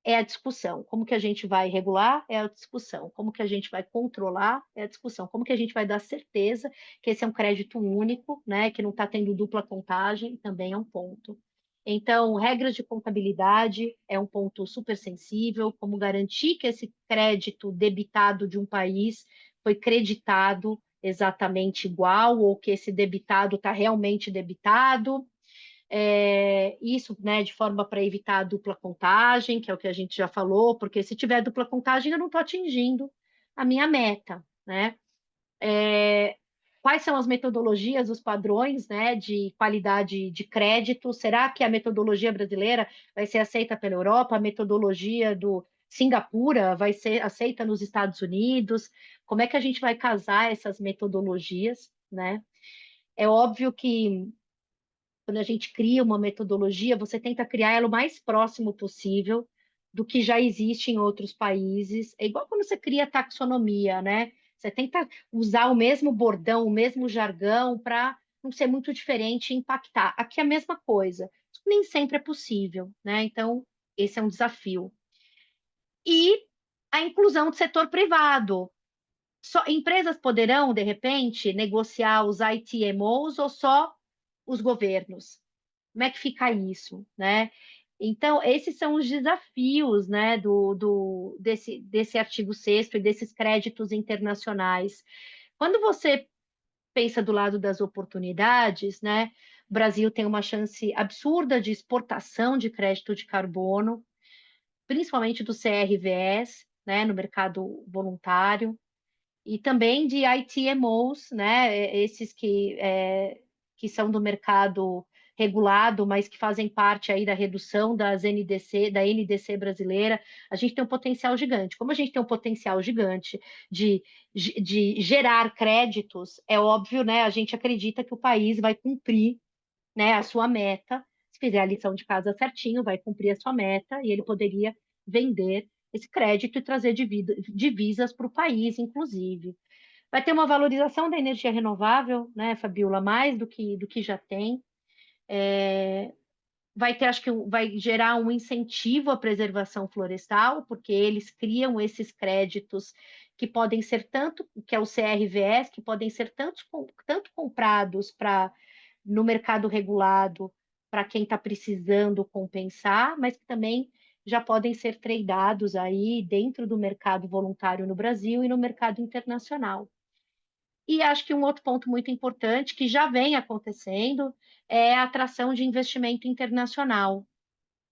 É a discussão. Como que a gente vai regular? É a discussão. Como que a gente vai controlar? É a discussão. Como que a gente vai dar certeza que esse é um crédito único, né, que não está tendo dupla contagem? Também é um ponto. Então, regras de contabilidade é um ponto super sensível, como garantir que esse crédito debitado de um país foi creditado exatamente igual, ou que esse debitado está realmente debitado, isso, né, de forma para evitar a dupla contagem, que é o que a gente já falou, porque se tiver dupla contagem, eu não estou atingindo a minha meta, né? Quais são as metodologias, os padrões, né, de qualidade de crédito? Será que a metodologia brasileira vai ser aceita pela Europa? A metodologia do Singapura vai ser aceita nos Estados Unidos? Como é que a gente vai casar essas metodologias, né? É óbvio que quando a gente cria uma metodologia, você tenta criar ela o mais próximo possível do que já existe em outros países. É igual quando você cria taxonomia, né? Você tenta usar o mesmo bordão, o mesmo jargão para não ser muito diferente e impactar. Aqui é a mesma coisa. Isso nem sempre é possível, né? Então, esse é um desafio. E a inclusão do setor privado. Empresas poderão, de repente, negociar os ITMOs ou só os governos? Como é que fica isso, né? Então, esses são os desafios, né, desse artigo 6º e desses créditos internacionais. Quando você pensa do lado das oportunidades, né, o Brasil tem uma chance absurda de exportação de crédito de carbono, principalmente do CRVS, né, no mercado voluntário, e também de ITMOs, né, esses que são do mercado regulado, mas que fazem parte aí da redução da NDC brasileira. A gente tem um potencial gigante. Como a gente tem um potencial gigante de gerar créditos, é óbvio, né, a gente acredita que o país vai cumprir, né, a sua meta. Se fizer a lição de casa certinho, vai cumprir a sua meta e ele poderia vender esse crédito e trazer divisas para o país, inclusive. Vai ter uma valorização da energia renovável, né, Fabiola, mais do que já tem. Vai ter, acho que vai gerar um incentivo à preservação florestal, porque eles criam esses créditos que podem ser tanto, que é o CRVS, que podem ser tanto comprados no mercado regulado para quem está precisando compensar, mas que também já podem ser tradeados aí dentro do mercado voluntário no Brasil e no mercado internacional. E acho que um outro ponto muito importante, que já vem acontecendo, é a atração de investimento internacional,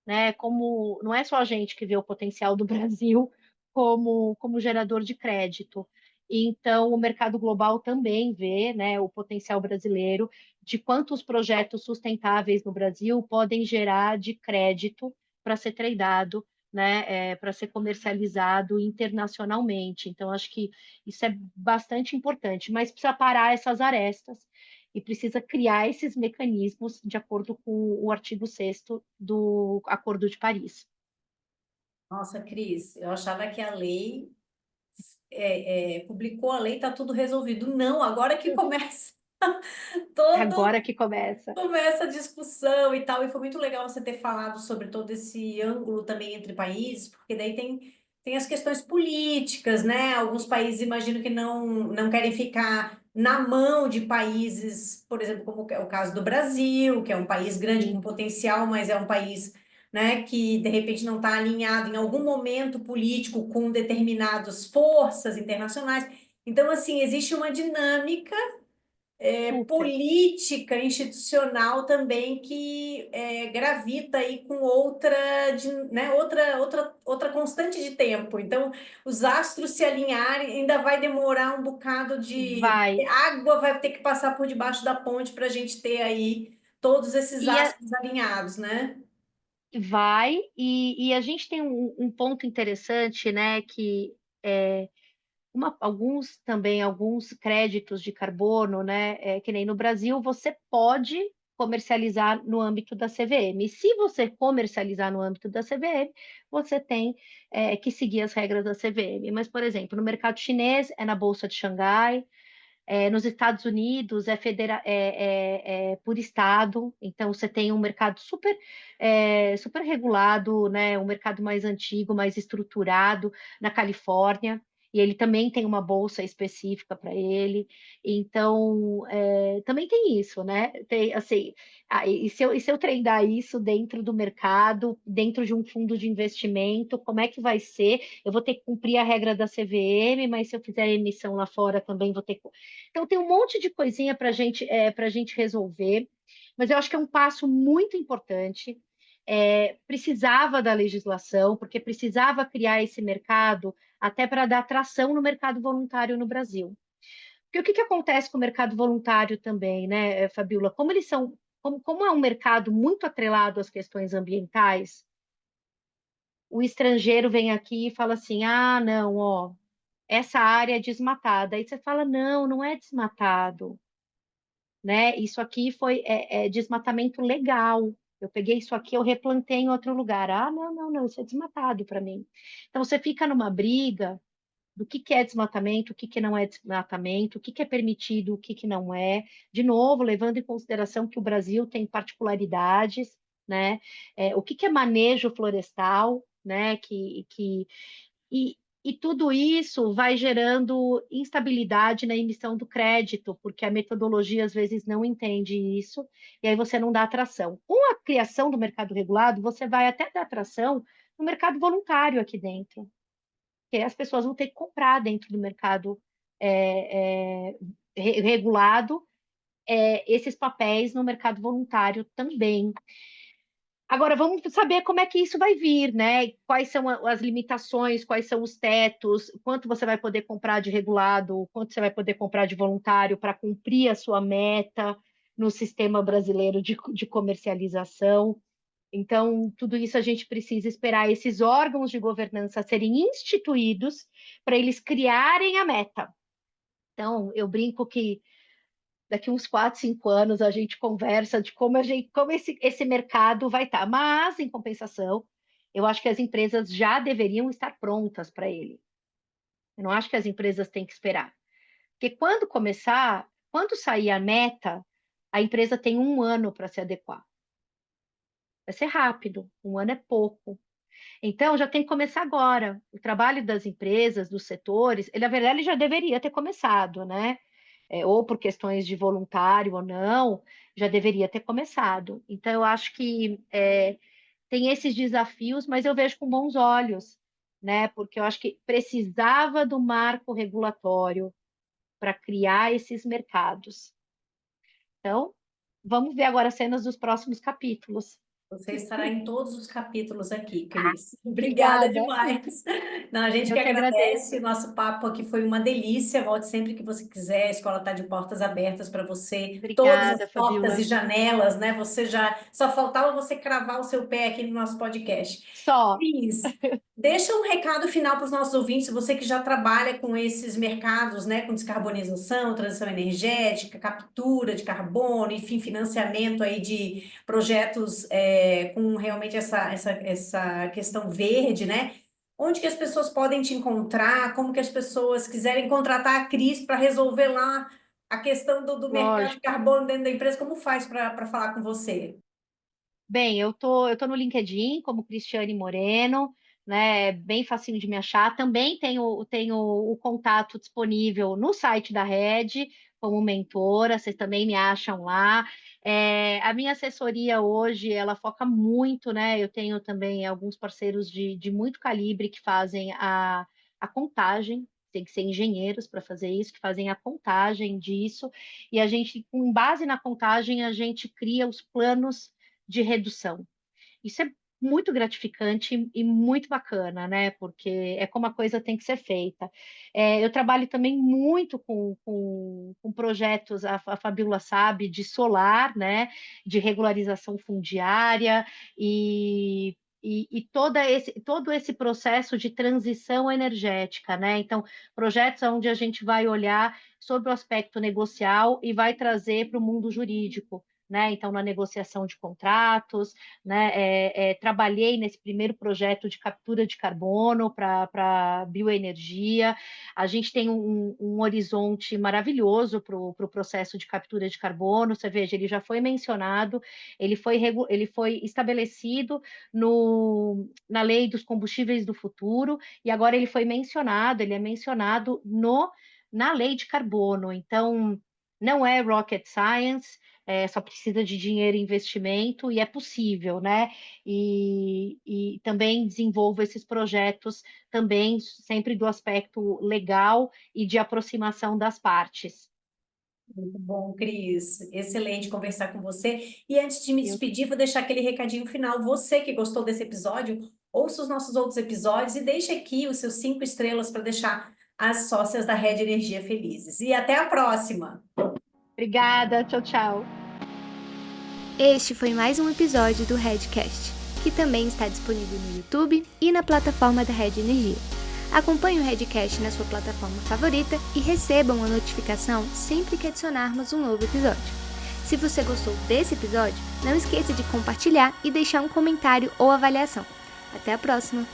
né? Como não é só a gente que vê o potencial do Brasil como gerador de crédito. Então, o mercado global também vê, né, o potencial brasileiro de quantos projetos sustentáveis no Brasil podem gerar de crédito para ser tradeado, né, para ser comercializado internacionalmente. Então, acho que isso é bastante importante, mas precisa parar essas arestas e precisa criar esses mecanismos de acordo com o artigo 6º do Acordo de Paris. Nossa, Cris, eu achava que a lei publicou a lei, está tudo resolvido. Não, agora que começa todo Agora que começa. começa a discussão e tal, e foi muito legal você ter falado sobre todo esse ângulo também entre países, porque daí tem as questões políticas, né? Alguns países imagino que não querem ficar na mão de países, por exemplo, como é o caso do Brasil, que é um país grande com Sim, potencial, mas é um país, né, que de repente não está alinhado em algum momento político com determinadas forças internacionais. Então, assim, existe uma dinâmica super. política institucional também que gravita aí com né, outra constante de tempo. Então, os astros se alinharem, ainda vai demorar um bocado de Vai. água, vai ter que passar por debaixo da ponte para a gente ter aí todos esses E a, astros alinhados, né? vai, e a gente tem um ponto interessante, né, que alguns créditos de carbono, né, que nem no Brasil, você pode comercializar no âmbito da CVM. E se você comercializar no âmbito da CVM, você tem que seguir as regras da CVM. Mas, por exemplo, no mercado chinês é na Bolsa de Xangai, nos Estados Unidos é por estado, então você tem um mercado super regulado, né? Um mercado mais antigo, mais estruturado na Califórnia, e ele também tem uma bolsa específica para ele. Então, também tem isso, né? Tem assim, e se eu treinar isso dentro do mercado, dentro de um fundo de investimento, como é que vai ser? Eu vou ter que cumprir a regra da CVM, mas se eu fizer emissão lá fora também vou ter que. Então, tem um monte de coisinha para gente resolver, mas eu acho que é um passo muito importante. Precisava da legislação, porque precisava criar esse mercado até para dar tração no mercado voluntário no Brasil. Porque o que acontece com o mercado voluntário também, né, Fabiola? Como é um mercado muito atrelado às questões ambientais, o estrangeiro vem aqui e fala assim: ah, não, ó, essa área é desmatada. Aí você fala: não, não é desmatado, né? Isso aqui é desmatamento legal. Eu peguei isso aqui, eu replantei em outro lugar. Ah, não, não, não, isso é desmatado para mim. Então você fica numa briga do que é desmatamento, o que não é desmatamento, o que é permitido, o que não é. De novo, levando em consideração que o Brasil tem particularidades, né? O que é manejo florestal, né? E, e tudo isso vai gerando instabilidade na emissão do crédito, porque a metodologia às vezes não entende isso, e aí você não dá atração. Com a criação do mercado regulado, você vai até dar atração no mercado voluntário aqui dentro, que as pessoas vão ter que comprar dentro do mercado regulado esses papéis no mercado voluntário também. Agora, vamos saber como é que isso vai vir, né? Quais são as limitações, quais são os tetos, quanto você vai poder comprar de regulado, quanto você vai poder comprar de voluntário para cumprir a sua meta no sistema brasileiro de comercialização. Então, tudo isso a gente precisa esperar esses órgãos de governança serem instituídos para eles criarem a meta. Então, eu brinco que daqui uns 4, 5 anos a gente conversa de como esse mercado vai estar. Mas, em compensação, eu acho que as empresas já deveriam estar prontas para ele. Eu não acho que as empresas têm que esperar. Porque quando sair a meta, a empresa tem um ano para se adequar. Vai ser rápido, um ano é pouco. Então, já tem que começar agora. O trabalho das empresas, dos setores, ele, na verdade, ele já deveria ter começado, né? Ou por questões de voluntário ou não, já deveria ter começado. Então, eu acho que tem esses desafios, mas eu vejo com bons olhos, né? Porque eu acho que precisava do marco regulatório para criar esses mercados. Então, vamos ver agora as cenas dos próximos capítulos. Você estará em todos os capítulos aqui, Cris. Obrigada Obrigada. demais. Não, a gente Eu que que agradeço. agradece. Nosso papo aqui foi uma delícia. Volte sempre que você quiser. A escola está de portas abertas para você. Todas as Obrigada, portas e Fabiola. janelas, né? Você já só faltava você cravar o seu pé aqui no nosso podcast. Só. Cris, deixa um recado final para os nossos ouvintes, você que já trabalha com esses mercados, né, com descarbonização, transição energética, captura de carbono, enfim, financiamento aí de projetos com realmente essa questão verde, né? Onde que as pessoas podem te encontrar? Como que as pessoas quiserem contratar a Cris para resolver lá a questão do mercado de Lógico. carbono dentro da empresa? Como faz para falar com você? Bem, eu tô no LinkedIn como Cristiane Moreno, né? É bem facinho de me achar. Também tenho o contato disponível no site da Rede como mentora, vocês também me acham lá. A minha assessoria hoje, ela foca muito, né? Eu tenho também alguns parceiros de muito calibre que fazem a contagem. Tem que ser engenheiros para fazer isso, que fazem a contagem disso, e a gente, com base na contagem, a gente cria os planos de redução. Isso é muito gratificante e muito bacana, né? Porque é como a coisa tem que ser feita. Eu trabalho também muito com projetos, a Fabíola sabe, de solar, né? De regularização fundiária e todo esse processo de transição energética, né? Então, projetos onde a gente vai olhar sobre o aspecto negocial e vai trazer para o mundo jurídico. Né? Então, na negociação de contratos, né? Trabalhei nesse primeiro projeto de captura de carbono para bioenergia. A gente tem um horizonte maravilhoso para o processo de captura de carbono. Você veja, ele já foi mencionado, ele foi estabelecido na lei dos combustíveis do futuro, e agora ele é mencionado na lei de carbono. Então, não é rocket science, só precisa de dinheiro e investimento, e é possível, né? E também desenvolvo esses projetos também sempre do aspecto legal e de aproximação das partes. Muito bom, Cris. Excelente conversar com você. E antes de me Eu, despedir, vou deixar aquele recadinho final. Você que gostou desse episódio, ouça os nossos outros episódios e deixe aqui os seus 5 estrelas para deixar as sócias da Rede Energia felizes. E até a próxima! obrigada, tchau, tchau. Este foi mais um episódio do Redcast, que também está disponível no YouTube e na plataforma da Rede Energia. Acompanhe o Redcast na sua plataforma favorita e receba uma notificação sempre que adicionarmos um novo episódio. Se você gostou desse episódio, não esqueça de compartilhar e deixar um comentário ou avaliação. Até a próxima!